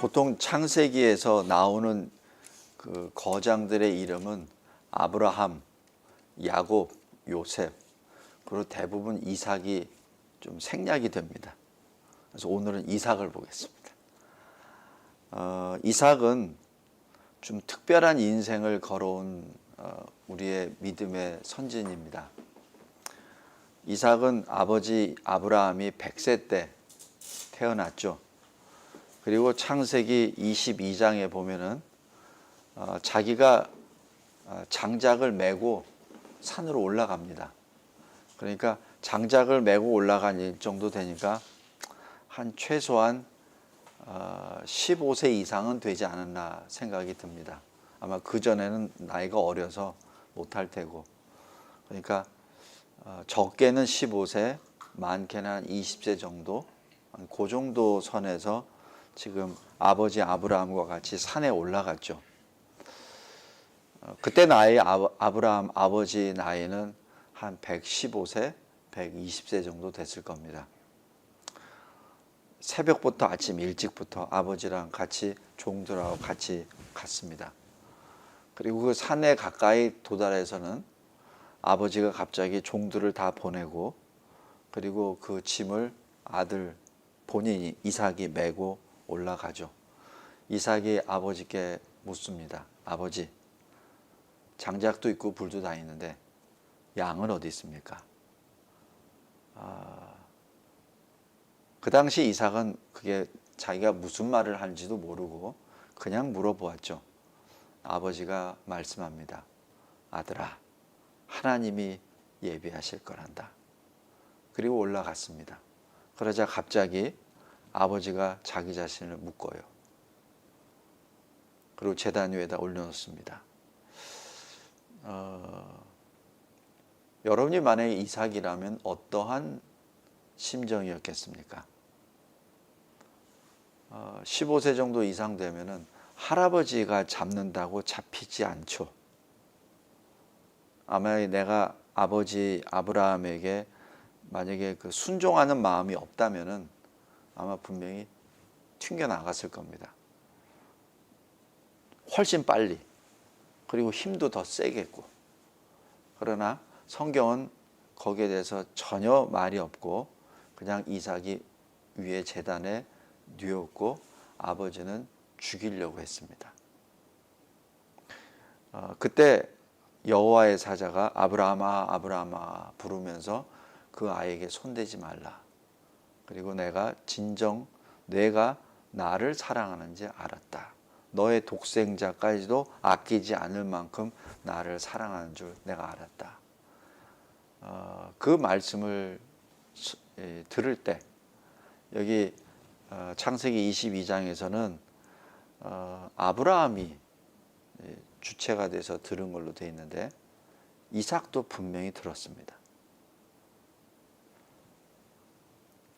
보통 창세기에서 나오는 그 거장들의 이름은 아브라함, 야곱, 요셉, 그리고 대부분 이삭이 좀 생략이 됩니다. 그래서 오늘은 이삭을 보겠습니다. 이삭은 좀 특별한 인생을 걸어온 우리의 믿음의 선진입니다. 이삭은 아버지 아브라함이 100세 때 태어났죠. 그리고 창세기 22장에 보면은 자기가 장작을 메고 산으로 올라갑니다. 그러니까 장작을 메고 올라간 일 정도 되니까 한 최소한 15세 이상은 되지 않았나 생각이 듭니다. 아마 그전에는 나이가 어려서 못할 테고, 그러니까 적게는 15세, 많게는 한 20세 정도, 그 정도 선에서 지금 아버지 아브라함과 같이 산에 올라갔죠. 그때 아브라함 아버지 나이는 한 115세, 120세 정도 됐을 겁니다. 새벽부터 아침 일찍부터 아버지랑 같이 종들하고 같이 갔습니다. 그리고 그 산에 가까이 도달해서는 아버지가 갑자기 종들을 다 보내고, 그리고 그 짐을 아들 본인이 이삭이 메고 올라가죠. 이삭이 아버지께 묻습니다. 아버지, 장작도 있고 불도 다 있는데 양은 어디 있습니까? 그 당시 이삭은 그게 자기가 무슨 말을 하는지도 모르고 그냥 물어보았죠. 아버지가 말씀합니다. 아들아, 하나님이 예비하실 거란다. 그리고 올라갔습니다. 그러자 갑자기 아버지가 자기 자신을 묶어요. 그리고 제단 위에다 올려놓습니다. 여러분이 만약에 이삭이라면 어떠한 심정이었겠습니까? 15세 정도 이상 되면은 할아버지가 잡는다고 잡히지 않죠. 아마 내가 아버지 아브라함에게 만약에 그 순종하는 마음이 없다면은 아마 분명히 튕겨 나갔을 겁니다. 훨씬 빨리, 그리고 힘도 더 세겠고. 그러나 성경은 거기에 대해서 전혀 말이 없고 그냥 이삭이 위에 제단에 뉘었고 아버지는 죽이려고 했습니다. 그때 여호와의 사자가 아브라함아 아브라함아 부르면서 그 아이에게 손대지 말라. 그리고 내가 진정 내가 나를 사랑하는지 알았다. 너의 독생자까지도 아끼지 않을 만큼 나를 사랑하는 줄 내가 알았다. 그 말씀을 들을 때 여기 창세기 22장에서는 아브라함이 주체가 돼서 들은 걸로 되어 있는데 이삭도 분명히 들었습니다.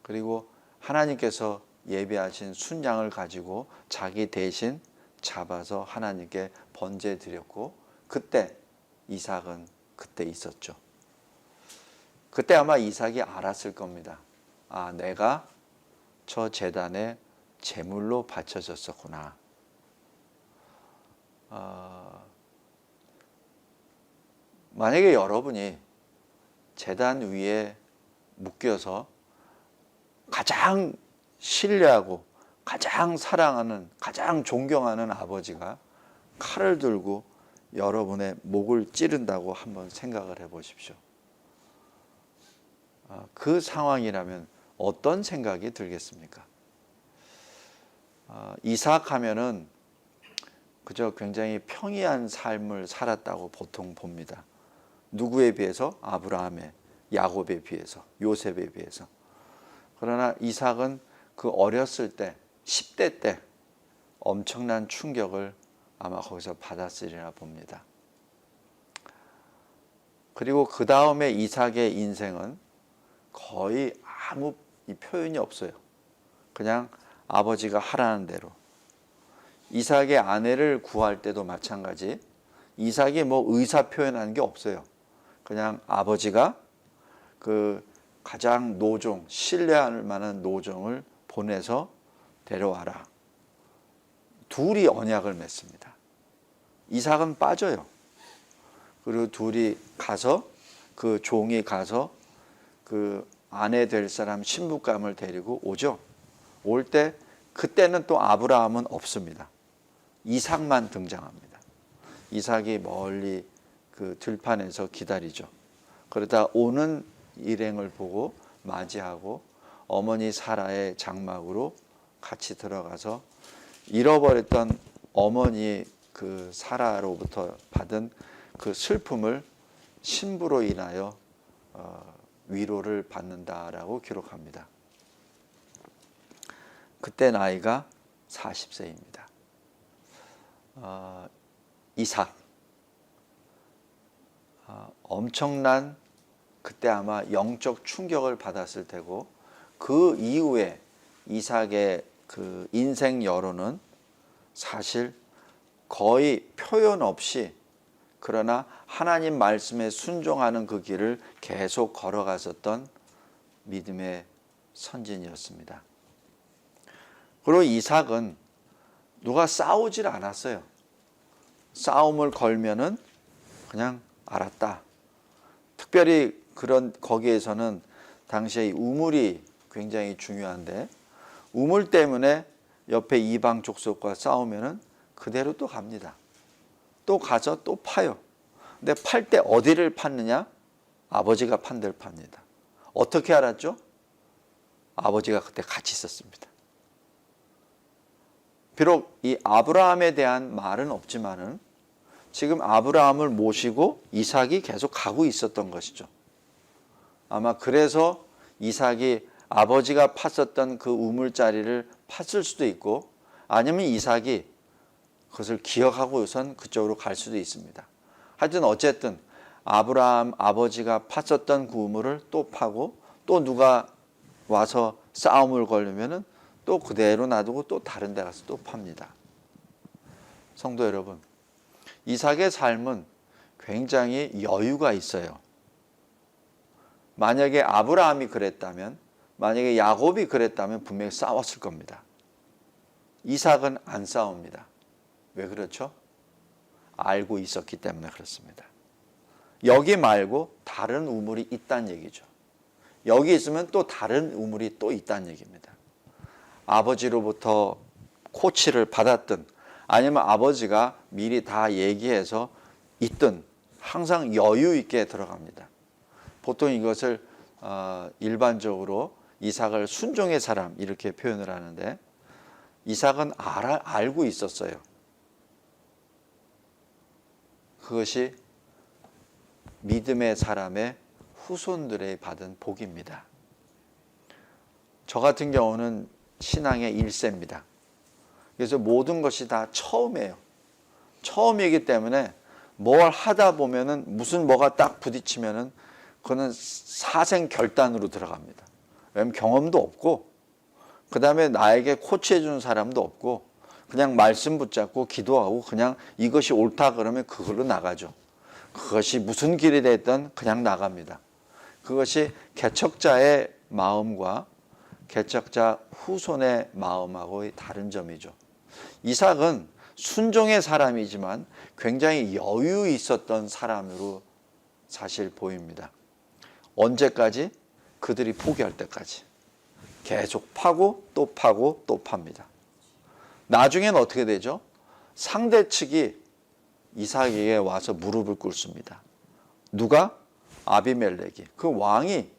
그리고 하나님께서 예비하신 순양을 가지고 자기 대신 잡아서 하나님께 번제 드렸고, 그때 이삭은 그때 있었죠. 그때 아마 이삭이 알았을 겁니다. 아, 내가 저 제단에 제물로 바쳐졌었구나. 만약에 여러분이 제단 위에 묶여서 가장 신뢰하고 가장 사랑하는, 가장 존경하는 아버지가 칼을 들고 여러분의 목을 찌른다고 한번 생각을 해 보십시오. 그 상황이라면 어떤 생각이 들겠습니까? 이삭 하면은 그저 굉장히 평이한 삶을 살았다고 보통 봅니다. 누구에 비해서? 아브라함에, 야곱에 비해서, 요셉에 비해서. 그러나 이삭은 그 어렸을 때, 10대 때 엄청난 충격을 아마 거기서 받았으리라 봅니다. 그리고 그 다음에 이삭의 인생은 거의 아무 표현이 없어요. 그냥 아버지가 하라는 대로. 이삭의 아내를 구할 때도 마찬가지. 이삭이 뭐 의사 표현하는 게 없어요. 그냥 아버지가 그 가장 노종, 신뢰할 만한 노종을 보내서 데려와라. 둘이 언약을 맺습니다. 이삭은 빠져요. 그리고 둘이 가서 그 종이 가서 그 아내 될 사람 신부감을 데리고 오죠. 올 때 그때는 또 아브라함은 없습니다. 이삭만 등장합니다. 이삭이 멀리 그 들판에서 기다리죠. 그러다 오는 일행을 보고 맞이하고 어머니 사라의 장막으로 같이 들어가서 잃어버렸던 어머니 그 사라로부터 받은 그 슬픔을 신부로 인하여 위로를 받는다라고 기록합니다. 그때 나이가 40세입니다. 이삭 엄청난 그때 아마 영적 충격을 받았을 테고 그 이후에 이삭의 그 인생 여론은 사실 거의 표현 없이 그러나 하나님 말씀에 순종하는 그 길을 계속 걸어갔었던 믿음의 선진이었습니다. 그리고 이삭은 누가 싸우질 않았어요. 싸움을 걸면은 그냥 알았다. 특별히 그런 거기에서는 당시에 우물이 굉장히 중요한데 우물 때문에 옆에 이방 족속과 싸우면은 그대로 또 갑니다. 또 가서 또 파요. 근데 팔 때 어디를 팠느냐? 아버지가 판 데를 팝니다. 어떻게 알았죠? 아버지가 그때 같이 있었습니다. 비록 이 아브라함에 대한 말은 없지만은 지금 아브라함을 모시고 이삭이 계속 가고 있었던 것이죠. 아마 그래서 이삭이 아버지가 팠었던 그 우물자리를 팠을 수도 있고 아니면 이삭이 그것을 기억하고선 그쪽으로 갈 수도 있습니다. 하여튼 어쨌든 아브라함 아버지가 팠었던 그 우물을 또 파고 또 누가 와서 싸움을 걸려면은 또 그대로 놔두고 또 다른 데 가서 또 팝니다. 성도 여러분, 이삭의 삶은 굉장히 여유가 있어요. 만약에 아브라함이 그랬다면, 만약에 야곱이 그랬다면 분명히 싸웠을 겁니다. 이삭은 안 싸웁니다. 왜 그렇죠? 알고 있었기 때문에 그렇습니다. 여기 말고 다른 우물이 있다는 얘기죠. 여기 있으면 또 다른 우물이 또 있다는 얘기입니다. 아버지로부터 코치를 받았든 아니면 아버지가 미리 다 얘기해서 있든 항상 여유 있게 들어갑니다. 보통 이것을 일반적으로 이삭을 순종의 사람 이렇게 표현을 하는데 이삭은 알고 있었어요. 그것이 믿음의 사람의 후손들의 받은 복입니다. 저 같은 경우는 신앙의 1세입니다. 그래서 모든 것이 다 처음이에요. 처음이기 때문에 뭘 하다 보면은 무슨 뭐가 딱 부딪히면은 그거는 사생 결단으로 들어갑니다. 왜냐하면 경험도 없고 그 다음에 나에게 코치해 주는 사람도 없고 그냥 말씀 붙잡고 기도하고 그냥 이것이 옳다 그러면 그걸로 나가죠. 그것이 무슨 길이 됐든 그냥 나갑니다. 그것이 개척자의 마음과 개척자 후손의 마음하고의 다른 점이죠. 이삭은 순종의 사람이지만 굉장히 여유 있었던 사람으로 사실 보입니다. 언제까지? 그들이 포기할 때까지. 계속 파고 또 파고 또 팝니다. 나중엔 어떻게 되죠? 상대 측이 이삭에게 와서 무릎을 꿇습니다. 누가? 아비멜렉이. 그 왕이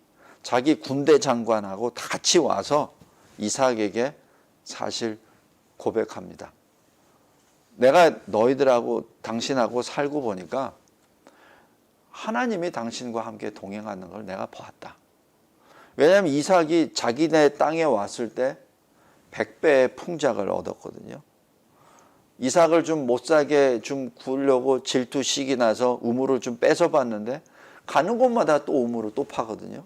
자기 군대 장관하고 다 같이 와서 이삭에게 사실 고백합니다. 내가 너희들하고 당신하고 살고 보니까 하나님이 당신과 함께 동행하는 걸 내가 보았다. 왜냐하면 이삭이 자기네 땅에 왔을 때 100배의 풍작을 얻었거든요. 이삭을 좀 못 살게 좀 구우려고 질투식이 나서 우물을 좀 뺏어봤는데 가는 곳마다 또 우물을 또 파거든요.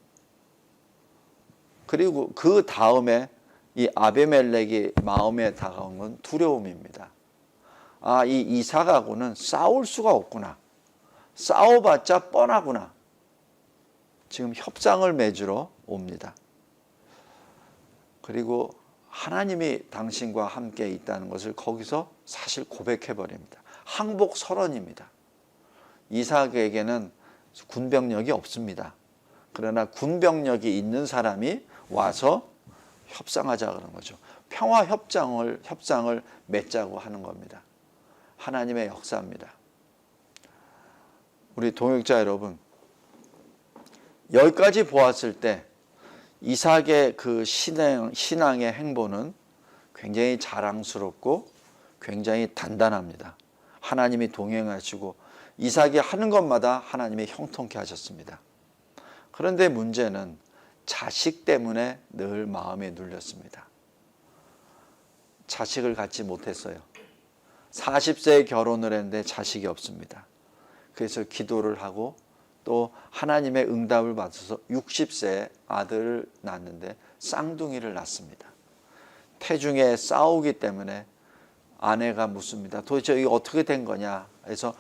그리고 그 다음에 이 아비멜렉이 마음에 다가온 건 두려움입니다. 아, 이 이삭하고는 싸울 수가 없구나. 싸워봤자 뻔하구나. 지금 협상을 맺으러 옵니다. 그리고 하나님이 당신과 함께 있다는 것을 거기서 사실 고백해 버립니다. 항복 선언입니다. 이삭에게는 군병력이 없습니다. 그러나 군병력이 있는 사람이 와서 협상하자 그런 거죠. 평화 협상을 맺자고 하는 겁니다. 하나님의 역사입니다. 우리 동역자 여러분, 여기까지 보았을 때 이삭의 그 신앙의 행보는 굉장히 자랑스럽고 굉장히 단단합니다. 하나님이 동행하시고 이삭이 하는 것마다 하나님이 형통케 하셨습니다. 그런데 문제는 자식 때문에 늘 마음에 눌렸습니다. 자식을 갖지 못했어요. 40세에 결혼을 했는데 자식이 없습니다. 그래서 기도를 하고 또 하나님의 응답을 받아서 60세에 아들을 낳았는데 쌍둥이를 낳습니다. 태중에 싸우기 때문에 아내가 묻습니다. 도대체 이게 어떻게 된 거냐 해서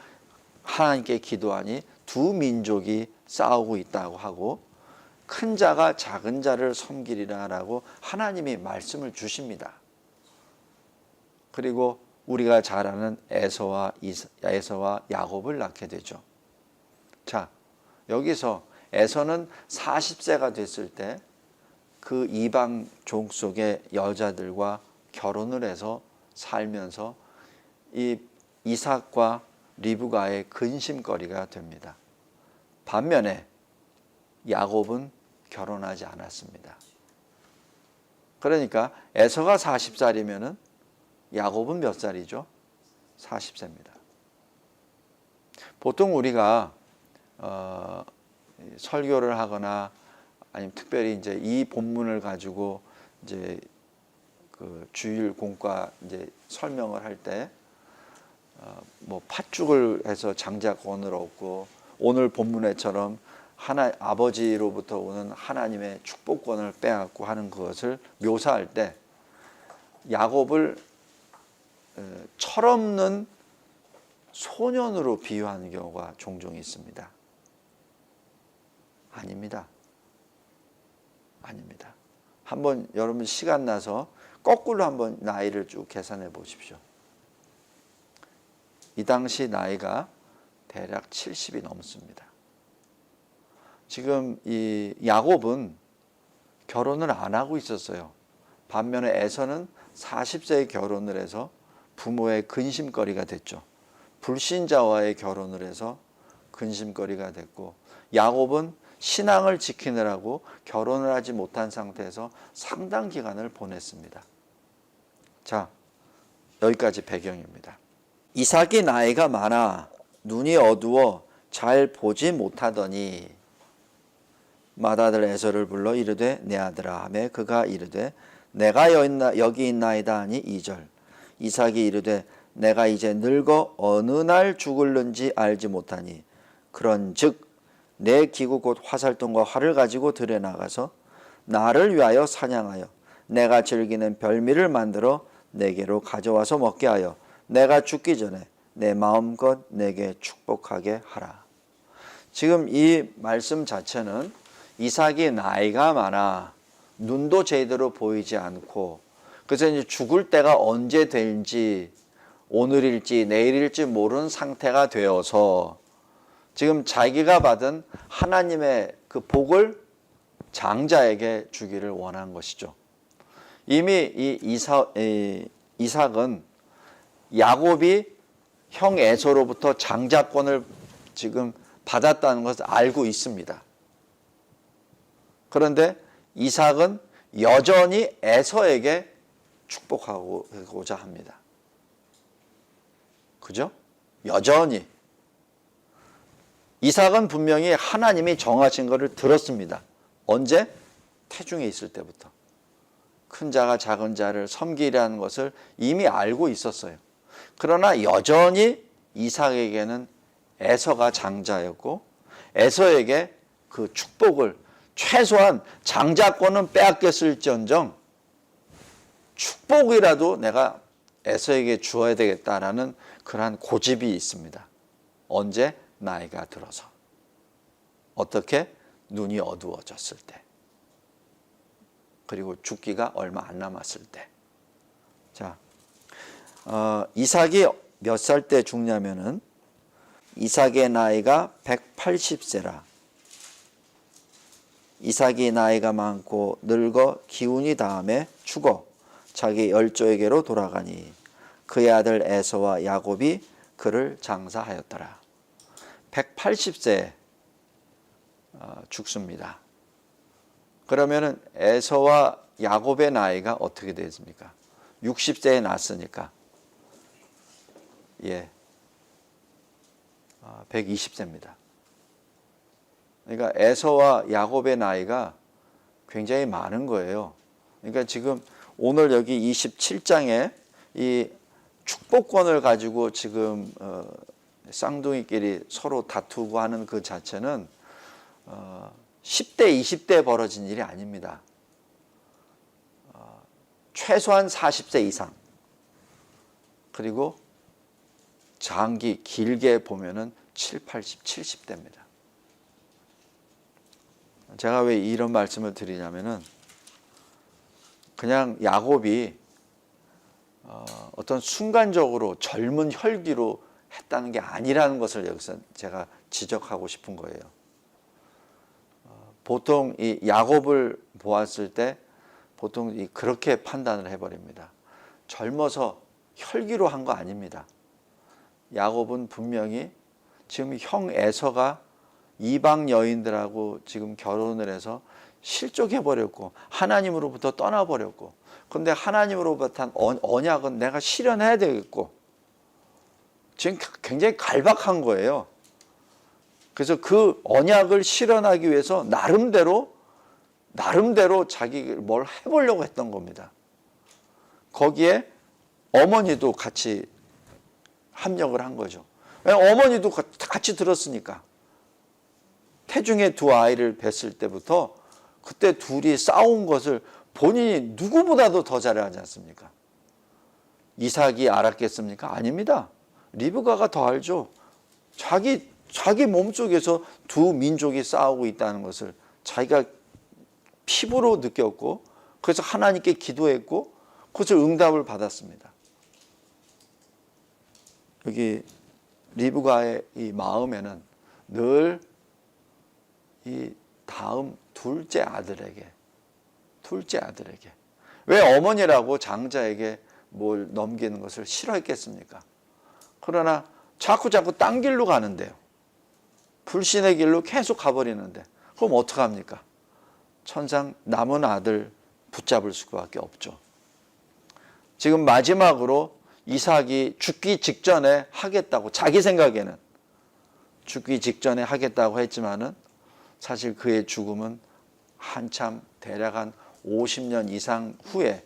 하나님께 기도하니 두 민족이 싸우고 있다고 하고 큰 자가 작은 자를 섬기리라 라고 하나님이 말씀을 주십니다. 그리고 우리가 잘 아는 에서와 야곱을 낳게 되죠. 자, 여기서 에서는 40세가 됐을 때 그 이방 족속의 여자들과 결혼을 해서 살면서 이 이삭과 리브가의 근심거리가 됩니다. 반면에 야곱은 결혼하지 않았습니다. 그러니까 에서가 40살이면은 야곱은 몇 살이죠? 40세입니다. 보통 우리가 설교를 하거나 아니면 특별히 이제 이 본문을 가지고 이제 그 주일 공과 이제 설명을 할 때 뭐 팥죽을 해서 장자권을 얻고 오늘 본문에처럼 아버지로부터 오는 하나님의 축복권을 빼앗고 하는 것을 묘사할 때 야곱을 철없는 소년으로 비유하는 경우가 종종 있습니다. 아닙니다. 아닙니다. 한번 여러분 시간 나서 거꾸로 한번 나이를 쭉 계산해 보십시오. 이 당시 나이가 대략 70이 넘습니다. 지금 이 야곱은 결혼을 안 하고 있었어요. 반면에 에서는 40세에 결혼을 해서 부모의 근심거리가 됐죠. 불신자와의 결혼을 해서 근심거리가 됐고 야곱은 신앙을 지키느라고 결혼을 하지 못한 상태에서 상당 기간을 보냈습니다. 자, 여기까지 배경입니다. 이삭이 나이가 많아 눈이 어두워 잘 보지 못하더니 맏아들 에서를 불러 이르되 내 아들아 하매 그가 이르되 내가 여기 있나이다 하니 2절 이삭이 이르되 내가 이제 늙어 어느 날 죽을는지 알지 못하니 그런즉 내 기구 곧 화살통과 활을 가지고 들에 나가서 나를 위하여 사냥하여 내가 즐기는 별미를 만들어 내게로 가져와서 먹게 하여 내가 죽기 전에 내 마음껏 내게 축복하게 하라. 지금 이 말씀 자체는 이삭이 나이가 많아 눈도 제대로 보이지 않고 그래서 이제 죽을 때가 언제 될지 오늘일지 내일일지 모르는 상태가 되어서 지금 자기가 받은 하나님의 그 복을 장자에게 주기를 원한 것이죠. 이미 이삭은 야곱이 형 에서로부터 장자권을 지금 받았다는 것을 알고 있습니다. 그런데 이삭은 여전히 에서에게 축복하고자 합니다. 그죠? 여전히. 이삭은 분명히 하나님이 정하신 것을 들었습니다. 언제? 태중에 있을 때부터. 큰 자가 작은 자를 섬기라는 것을 이미 알고 있었어요. 그러나 여전히 이삭에게는 에서가 장자였고 에서에게 그 축복을 최소한 장자권은 빼앗겼을지언정 축복이라도 내가 에서에게 주어야 되겠다라는 그러한 고집이 있습니다. 언제? 나이가 들어서. 어떻게? 눈이 어두워졌을 때. 그리고 죽기가 얼마 안 남았을 때. 자, 이삭이 몇 살 때 죽냐면은 이삭의 나이가 180세라. 이삭이 나이가 많고 늙어 기운이 다함에 죽어 자기 열조에게로 돌아가니 그의 아들 에서와 야곱이 그를 장사하였더라. 180세에 죽습니다. 그러면은 에서와 야곱의 나이가 어떻게 되십니까? 60세에 났으니까 120세입니다. 그러니까 에서와 야곱의 나이가 굉장히 많은 거예요. 그러니까 지금 오늘 여기 27장에 이 축복권을 가지고 지금 쌍둥이끼리 서로 다투고 하는 그 자체는 10대, 20대에 벌어진 일이 아닙니다. 최소한 40세 이상, 그리고 장기 길게 보면은 7, 80, 70대입니다. 제가 왜 이런 말씀을 드리냐면은 그냥 야곱이 어떤 순간적으로 젊은 혈기로 했다는 게 아니라는 것을 여기서 제가 지적하고 싶은 거예요. 보통 이 야곱을 보았을 때 보통 그렇게 판단을 해버립니다. 젊어서 혈기로 한 거 아닙니다. 야곱은 분명히 지금 형 에서가 이방 여인들하고 지금 결혼을 해서 실족해버렸고 하나님으로부터 떠나버렸고, 근데 하나님으로부터 한 언약은 내가 실현해야 되겠고, 지금 굉장히 갈박한 거예요. 그래서 그 언약을 실현하기 위해서 나름대로 자기 뭘 해보려고 했던 겁니다. 거기에 어머니도 같이 합력을 한 거죠. 어머니도 같이 들었으니까. 태중의 두 아이를 뵀을 때부터 그때 둘이 싸운 것을 본인이 누구보다도 더 잘하지 않습니까? 이삭이 알았겠습니까? 아닙니다. 리브가가 더 알죠. 자기 몸속에서 두 민족이 싸우고 있다는 것을 자기가 피부로 느꼈고, 그래서 하나님께 기도했고, 그것을 응답을 받았습니다. 여기 리브가의 이 마음에는 늘 이 다음 둘째 아들에게, 왜 어머니라고 장자에게 뭘 넘기는 것을 싫어했겠습니까? 그러나 자꾸 딴 길로 가는데요. 불신의 길로 계속 가버리는데, 그럼 어떡합니까? 천상 남은 아들 붙잡을 수밖에 없죠. 지금 마지막으로 이삭이 죽기 직전에 하겠다고, 자기 생각에는 죽기 직전에 하겠다고 했지만은 사실 그의 죽음은 한참 대략 한 50년 이상 후에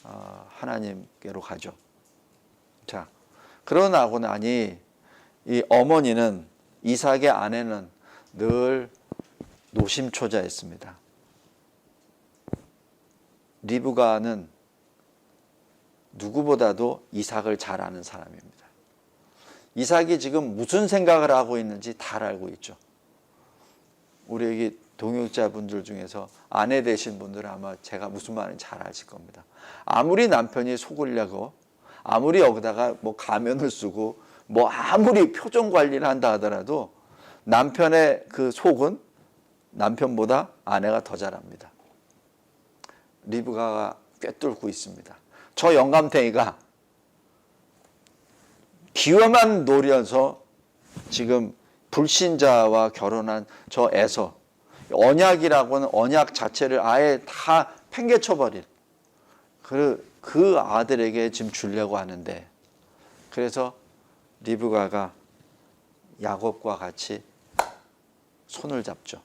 하나님께로 가죠. 자, 그러고 나니 이 어머니는, 이삭의 아내는 늘 노심초자했습니다. 리브가는 누구보다도 이삭을 잘 아는 사람입니다. 이삭이 지금 무슨 생각을 하고 있는지 다 알고 있죠. 우리 여기 동역자분들 중에서 아내 되신 분들은 아마 제가 무슨 말인지 잘 아실 겁니다. 아무리 남편이 속으려고, 아무리 여기다가 뭐 가면을 쓰고, 뭐 아무리 표정 관리를 한다 하더라도 남편의 그 속은 남편보다 아내가 더 잘합니다. 리브가가 꿰뚫고 있습니다. 저 영감탱이가 기회만 노려서 지금 불신자와 결혼한 저 에서, 언약이라고는 언약 자체를 아예 다 팽개쳐버린 그 아들에게 지금 주려고 하는데, 그래서 리브가가 야곱과 같이 손을 잡죠.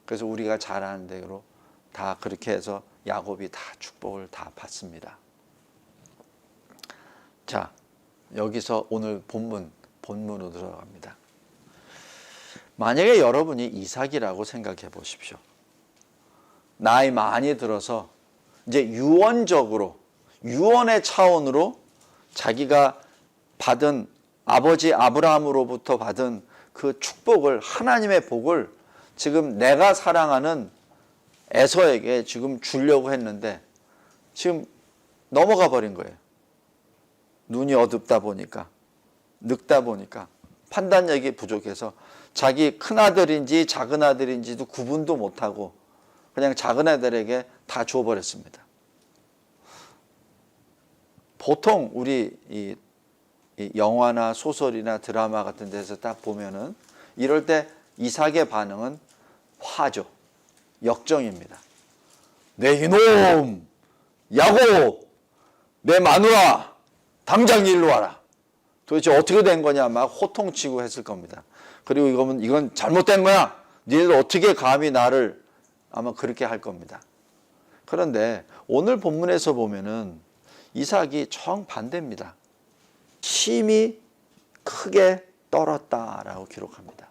그래서 우리가 잘 아는 대로 다 그렇게 해서 야곱이 다 축복을 다 받습니다. 자, 여기서 오늘 본문으로 들어갑니다. 만약에 여러분이 이삭이라고 생각해 보십시오. 나이 많이 들어서 이제 유언의 차원으로 자기가 받은 아버지 아브라함으로부터 받은 그 축복을, 하나님의 복을 지금 내가 사랑하는 에서에게 지금 주려고 했는데 지금 넘어가 버린 거예요. 눈이 어둡다 보니까, 늙다 보니까, 판단력이 부족해서 자기 큰아들인지 작은 아들인지도 구분도 못하고 그냥 작은 아들에게 다 줘버렸습니다. 보통 우리 이 영화나 소설이나 드라마 같은 데서 딱 보면은 이럴 때 이삭의 반응은 화죠. 역정입니다. 내 이놈 야곱, 내 마누라 당장 일로 와라. 도대체 어떻게 된 거냐 막 호통치고 했을 겁니다. 그리고 이건 잘못된 거야. 니네들 어떻게 감히 나를, 아마 그렇게 할 겁니다. 그런데 오늘 본문에서 보면은 이삭이 정반대입니다. 심히 크게 떨었다라고 기록합니다.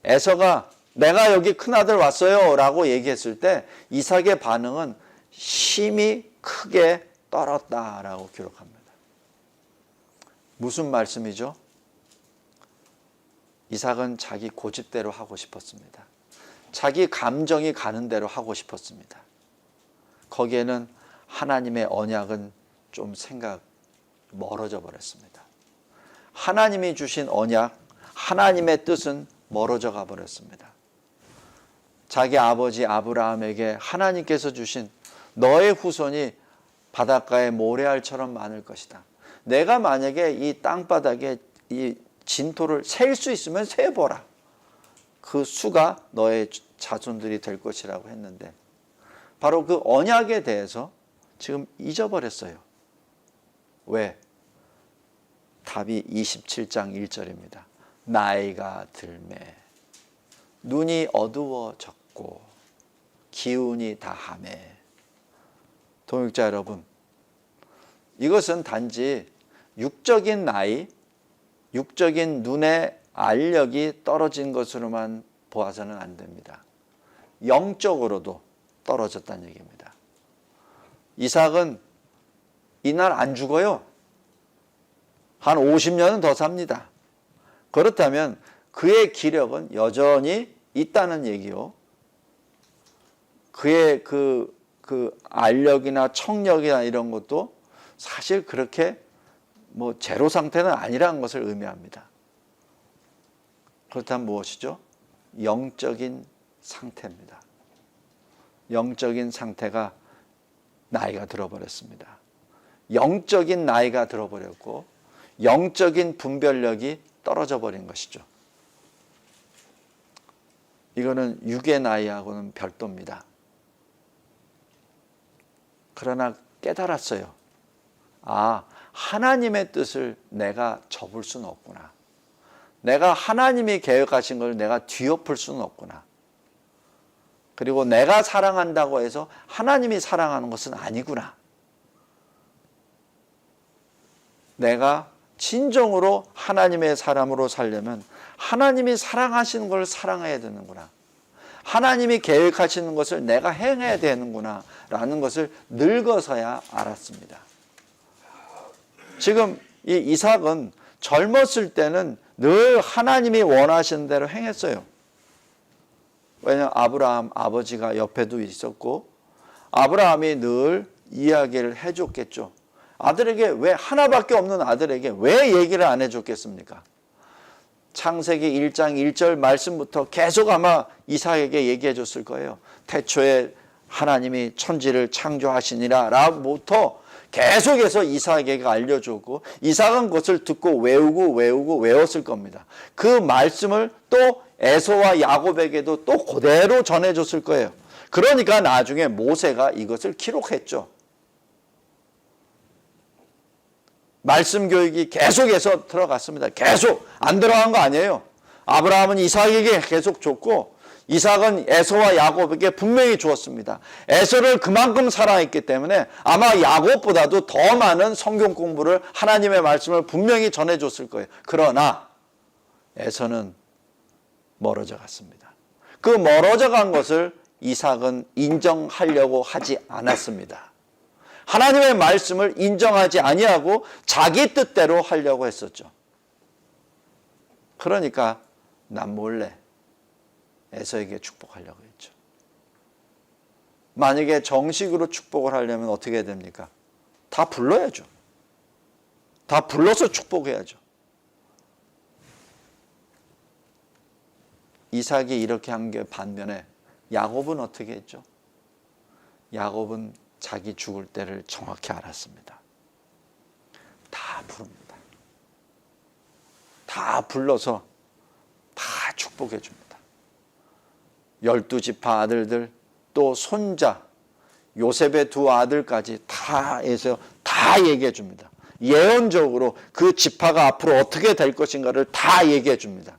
에서가 내가 여기 큰아들 왔어요 라고 얘기했을 때 이삭의 반응은 심히 크게 떨었다라고 기록합니다. 무슨 말씀이죠? 이삭은 자기 고집대로 하고 싶었습니다. 자기 감정이 가는 대로 하고 싶었습니다. 거기에는 하나님의 언약은 좀 멀어져 버렸습니다. 하나님이 주신 언약, 하나님의 뜻은 멀어져 가 버렸습니다. 자기 아버지 아브라함에게 하나님께서 주신 너의 후손이 바닷가의 모래알처럼 많을 것이다. 내가 만약에 이 땅바닥에 이 진토를 셀 수 있으면 세보라. 그 수가 너의 자손들이 될 것이라고 했는데 바로 그 언약에 대해서 지금 잊어버렸어요. 왜? 답이 27장 1절입니다. 나이가 들매 눈이 어두워졌고 기운이 다하매. 동역자 여러분, 이것은 단지 육적인 나이, 육적인 눈의 알력이 떨어진 것으로만 보아서는 안 됩니다. 영적으로도 떨어졌다는 얘기입니다. 이삭은 이날 안 죽어요. 한 50년은 더 삽니다. 그렇다면 그의 기력은 여전히 있다는 얘기요. 그의 그 알력이나 청력이나 이런 것도 사실 그렇게 제로 상태는 아니라는 것을 의미합니다. 그렇다면 무엇이죠? 영적인 상태입니다. 영적인 상태가 나이가 들어버렸습니다. 영적인 나이가 들어버렸고 영적인 분별력이 떨어져 버린 것이죠. 이거는 육의 나이하고는 별도입니다. 그러나 깨달았어요. 하나님의 뜻을 내가 접을 수는 없구나. 내가 하나님이 계획하신 걸 내가 뒤엎을 수는 없구나. 그리고 내가 사랑한다고 해서 하나님이 사랑하는 것은 아니구나. 내가 진정으로 하나님의 사람으로 살려면 하나님이 사랑하시는 걸 사랑해야 되는구나. 하나님이 계획하시는 것을 내가 행해야 되는구나 라는 것을 늙어서야 알았습니다. 지금 이 이삭은 젊었을 때는 늘 하나님이 원하시는 대로 행했어요. 왜냐하면 아브라함 아버지가 옆에도 있었고 아브라함이 늘 이야기를 해줬겠죠. 아들에게 왜 하나밖에 없는 아들에게 왜 얘기를 안 해줬겠습니까? 창세기 1장 1절 말씀부터 계속 아마 이삭에게 얘기해 줬을 거예요. 태초에 하나님이 천지를 창조하시니라 라부터 계속해서 이삭에게 알려주고 이삭은 그것을 듣고 외우고 외웠을 겁니다. 그 말씀을 또 에서와 야곱에게도 또 그대로 전해줬을 거예요. 그러니까 나중에 모세가 이것을 기록했죠. 말씀 교육이 계속해서 들어갔습니다. 계속 안 들어간 거 아니에요. 아브라함은 이삭에게 계속 줬고 이삭은 에서와 야곱에게 분명히 주었습니다. 에서를 그만큼 사랑했기 때문에 아마 야곱보다도 더 많은 성경 공부를 하나님의 말씀을 분명히 전해줬을 거예요. 그러나 에서는 멀어져 갔습니다. 그 멀어져 간 것을 이삭은 인정하려고 하지 않았습니다. 하나님의 말씀을 인정하지 아니하고 자기 뜻대로 하려고 했었죠. 그러니까 난 몰래 에서에게 축복하려고 했죠. 만약에 정식으로 축복을 하려면 어떻게 해야 됩니까? 다 불러야죠. 다 불러서 축복해야죠. 이삭이 이렇게 한 게 반면에 야곱은 어떻게 했죠? 야곱은 자기 죽을 때를 정확히 알았습니다. 다 부릅니다. 다 불러서 다 축복해 줍니다. 12지파 아들들 또 손자 요셉의 두 아들까지 다 해서 다 얘기해 줍니다. 예언적으로 그 지파가 앞으로 어떻게 될 것인가를 다 얘기해 줍니다.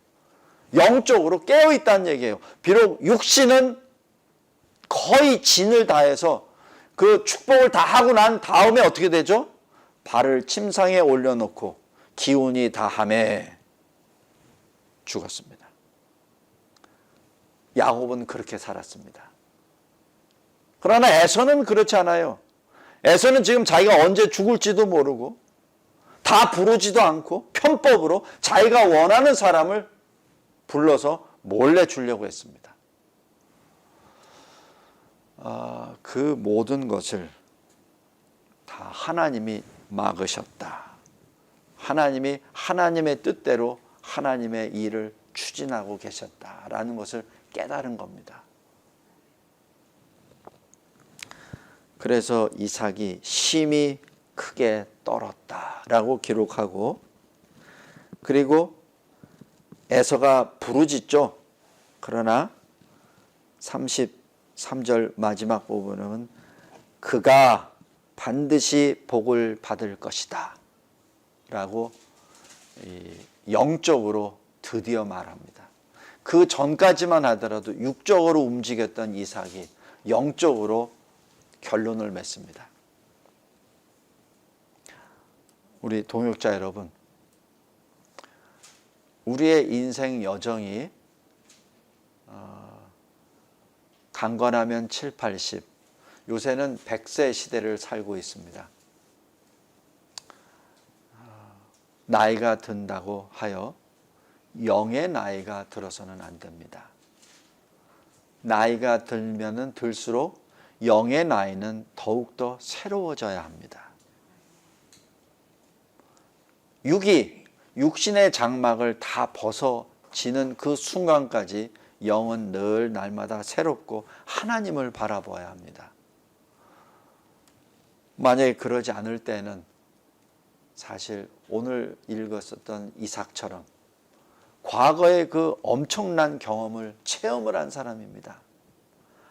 영적으로 깨어 있다는 얘기예요. 비록 육신은 거의 진을 다해서 그 축복을 다 하고 난 다음에 어떻게 되죠? 발을 침상에 올려놓고 기운이 다함에 죽었습니다. 야곱은 그렇게 살았습니다. 그러나 에서는 그렇지 않아요. 에서는 지금 자기가 언제 죽을지도 모르고 다 부르지도 않고 편법으로 자기가 원하는 사람을 불러서 몰래 주려고 했습니다. 그 모든 것을 다 하나님이 막으셨다. 하나님이 하나님의 뜻대로 하나님의 일을 추진하고 계셨다라는 것을 깨달은 겁니다. 그래서 이삭이 심히 크게 떨었다라고 기록하고, 그리고 에서가 부르짖죠. 그러나 33절 마지막 부분은 그가 반드시 복을 받을 것이다 라고 영적으로 드디어 말합니다. 그 전까지만 하더라도 육적으로 움직였던 이삭이 영적으로 결론을 맺습니다. 우리 동역자 여러분, 우리의 인생 여정이 강건하면 7, 80, 요새는 100세 시대를 살고 있습니다. 나이가 든다고 하여 영의 나이가 들어서는 안 됩니다. 나이가 들면은 들수록 영의 나이는 더욱더 새로워져야 합니다. 육신의 장막을 다 벗어지는 그 순간까지 영은 늘 날마다 새롭고 하나님을 바라봐야 합니다. 만약에 그러지 않을 때는 사실 오늘 읽었었던 이삭처럼 과거의 그 엄청난 경험을 체험을 한 사람입니다.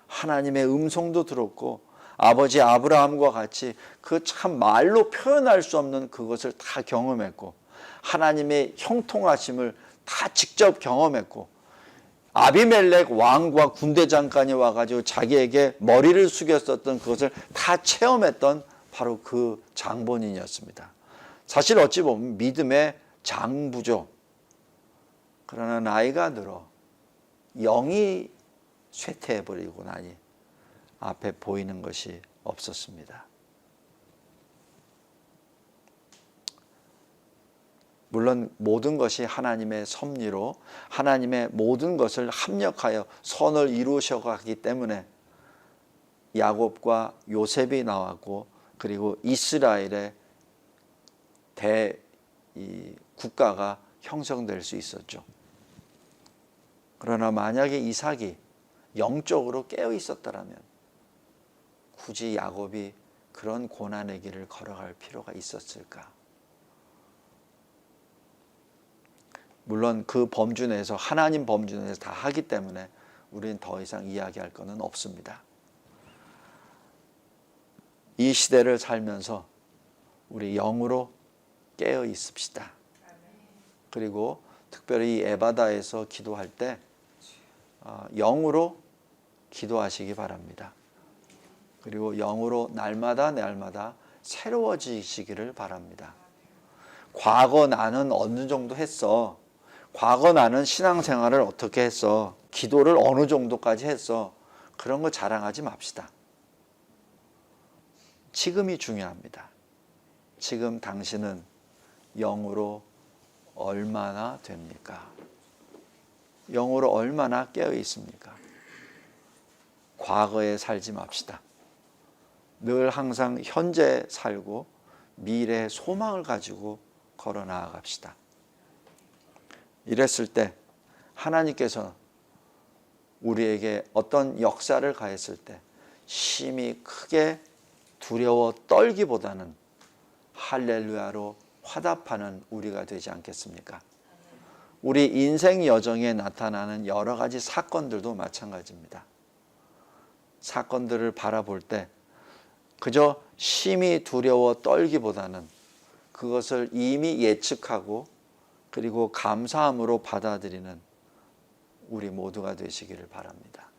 하나님의 음성도 들었고 아버지 아브라함과 같이 그 참 말로 표현할 수 없는 그것을 다 경험했고 하나님의 형통하심을 다 직접 경험했고 아비멜렉 왕과 군대 장관이 와가지고 자기에게 머리를 숙였었던 그것을 다 체험했던 바로 그 장본인이었습니다. 사실 어찌 보면 믿음의 장부죠. 그러나 나이가 들어 영이 쇠퇴해버리고 나니 앞에 보이는 것이 없었습니다. 물론 모든 것이 하나님의 섭리로 하나님의 모든 것을 합력하여 선을 이루셔가기 때문에 야곱과 요셉이 나왔고 그리고 이스라엘의 국가가 형성될 수 있었죠. 그러나 만약에 이삭이 영적으로 깨어 있었더라면 굳이 야곱이 그런 고난의 길을 걸어갈 필요가 있었을까? 물론 그 범주 내에서 하나님 범주 내에서 다 하기 때문에 우리는 더 이상 이야기할 것은 없습니다. 이 시대를 살면서 우리 영으로 깨어 있읍시다. 그리고 특별히 에바다에서 기도할 때 영으로 기도하시기 바랍니다. 그리고 영으로 날마다 새로워지시기를 바랍니다. 과거 나는 어느 정도 했어. 과거 나는 신앙생활을 어떻게 했어. 기도를 어느 정도까지 했어. 그런 거 자랑하지 맙시다. 지금이 중요합니다. 지금 당신은 영으로 얼마나 됩니까? 영으로 얼마나 깨어 있습니까? 과거에 살지 맙시다. 늘 항상 현재 살고 미래의 소망을 가지고 걸어 나아갑시다. 이랬을 때 하나님께서 우리에게 어떤 역사를 가했을 때 심히 크게 두려워 떨기보다는 할렐루야로 화답하는 우리가 되지 않겠습니까? 우리 인생 여정에 나타나는 여러 가지 사건들도 마찬가지입니다. 사건들을 바라볼 때 그저 심히 두려워 떨기보다는 그것을 이미 예측하고 그리고 감사함으로 받아들이는 우리 모두가 되시기를 바랍니다.